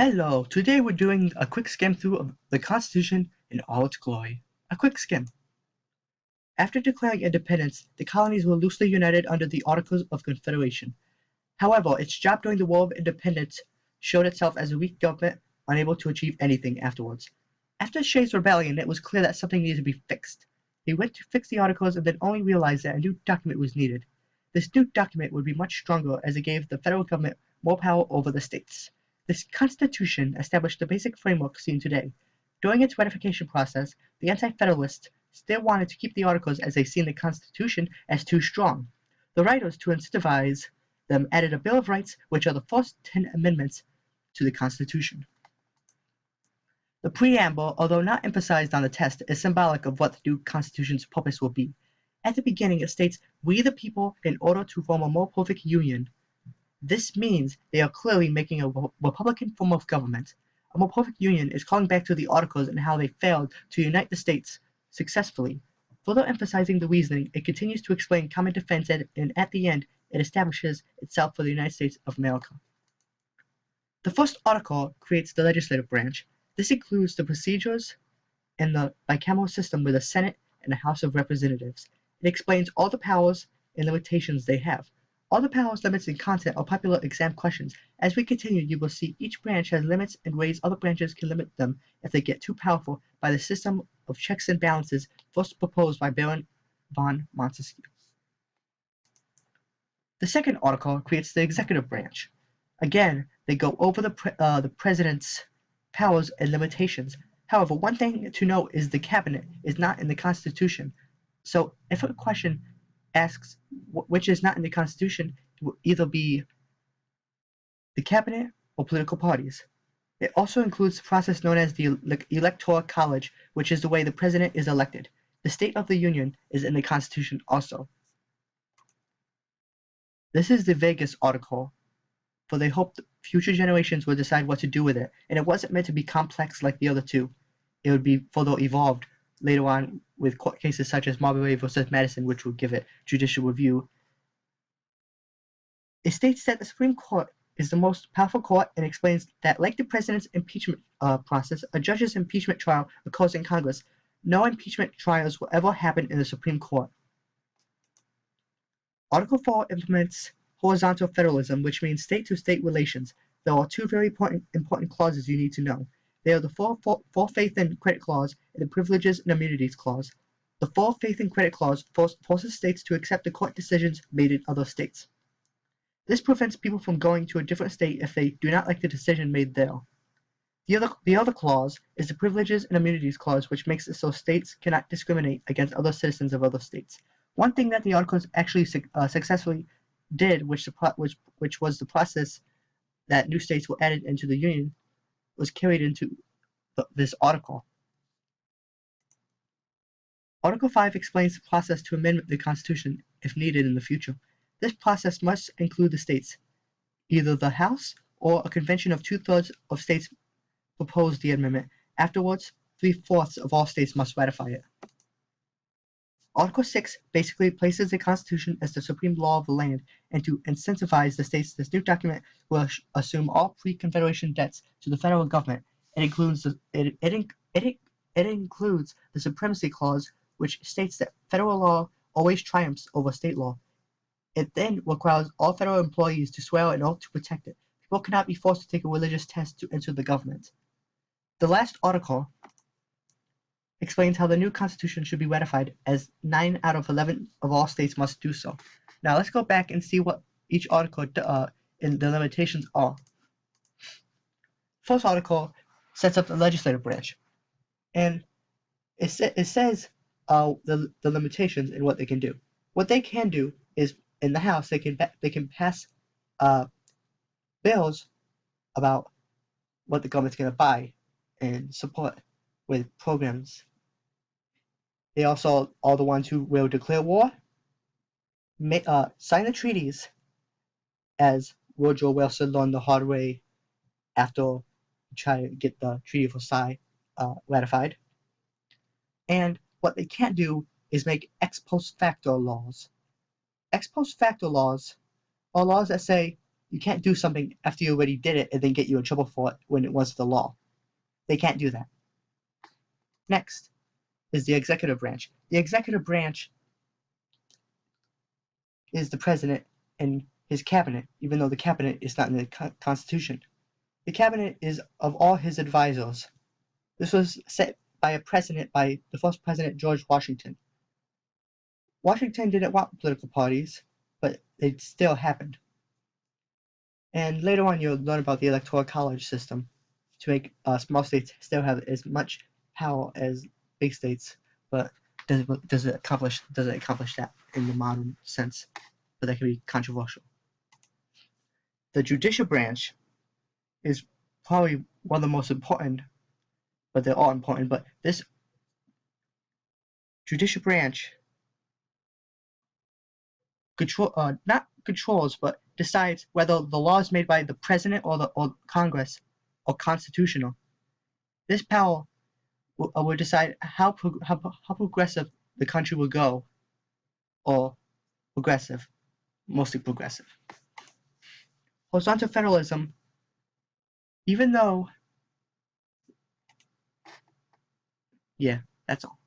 Hello, today we're doing a quick skim through of the Constitution in all its glory. A quick skim. After declaring independence, the colonies were loosely united under the Articles of Confederation. However, its job during the War of Independence showed itself as a weak government unable to achieve anything afterwards. After Shays' rebellion, it was clear that something needed to be fixed. He went to fix the Articles and then only realized that a new document was needed. This new document would be much stronger as it gave the federal government more power over the states. This Constitution established the basic framework seen today. During its ratification process, the Anti-Federalists still wanted to keep the Articles as they seen the Constitution as too strong. The writers, to incentivize them, added a Bill of Rights, which are the first 10 amendments to the Constitution. The preamble, although not emphasized on the text, is symbolic of what the new Constitution's purpose will be. At the beginning, it states, "We the people, in order to form a more perfect union." This means they are clearly making a republican form of government. A more perfect union is calling back to the Articles and how they failed to unite the states successfully. Further emphasizing the reasoning, it continues to explain common defense and at the end, it establishes itself for the United States of America. The first article creates the legislative branch. This includes the procedures and the bicameral system with a Senate and a House of Representatives. It explains all the powers and limitations they have. All the powers, limits, and content are popular exam questions. As we continue, you will see each branch has limits and ways other branches can limit them if they get too powerful by the system of checks and balances first proposed by Baron von Montesquieu. The second article creates the executive branch. Again, they go over the president's powers and limitations. However, one thing to note is the cabinet is not in the Constitution. So if a question asks which is not in the Constitution, it will either be the cabinet or political parties. It also includes the process known as the Electoral College, which is the way the president is elected. The State of the Union is in the Constitution also. This is the Vegas article, for they hoped future generations would decide what to do with it, and it wasn't meant to be complex like the other two. It would be further evolved later on with court cases such as Marbury versus Madison, which will give it judicial review. It states that the Supreme Court is the most powerful court and explains that, like the president's impeachment process, a judge's impeachment trial occurs in Congress. No impeachment trials will ever happen in the Supreme Court. Article 4 implements horizontal federalism, which means state-to-state relations. There are two very important clauses you need to know. They are the full faith and credit clause and the privileges and immunities clause. The full faith and credit clause forces states to accept the court decisions made in other states. This prevents people from going to a different state if they do not like the decision made there. The other clause is the privileges and immunities clause, which makes it so states cannot discriminate against other citizens of other states. One thing that the Articles actually successfully did, which was the process that new states were added into the Union, was carried into this article. Article 5 explains the process to amend the Constitution if needed in the future. This process must include the states. Either the House or a convention of 2/3 of states propose the amendment. Afterwards, 3/4 of all states must ratify it. Article 6 basically places the Constitution as the supreme law of the land, and to incentivize the states, this new document will assume all pre-Confederation debts to the federal government. It includes the Supremacy Clause, which states that federal law always triumphs over state law. It then requires all federal employees to swear an oath to protect it. People cannot be forced to take a religious test to enter the government. The last article explains how the new Constitution should be ratified, as 9 out of 11 of all states must do so. Now let's go back and see what each article and the limitations are. First article sets up the legislative branch, and it says the limitations and what they can do. What they can do is, in the House, they can pass bills about what the government's going to buy and support with programs. They also are the ones who will declare war, sign the treaties, as Woodrow Wilson learned the hard way after trying to get the Treaty of Versailles ratified. And what they can't do is make ex post facto laws. Ex post facto laws are laws that say You can't do something after you already did it and then get you in trouble for it when it was the law. They can't do that. Next is the executive branch. The executive branch is the president and his cabinet, even though the cabinet is not in the Constitution. The cabinet is of all his advisors. This was set by the first president, George Washington. Washington didn't want political parties, but it still happened. And later on, you'll learn about the electoral college system to make small states still have as much power as big states, but does it accomplish that in the modern sense? But that can be controversial. The judicial branch is probably one of the most important, but they're all important. But this judicial branch not controls, but decides whether the laws made by the president or Congress are constitutional. This power will decide how progressive the country will go, or progressive, mostly progressive. Horizontal federalism, even though, yeah, that's all.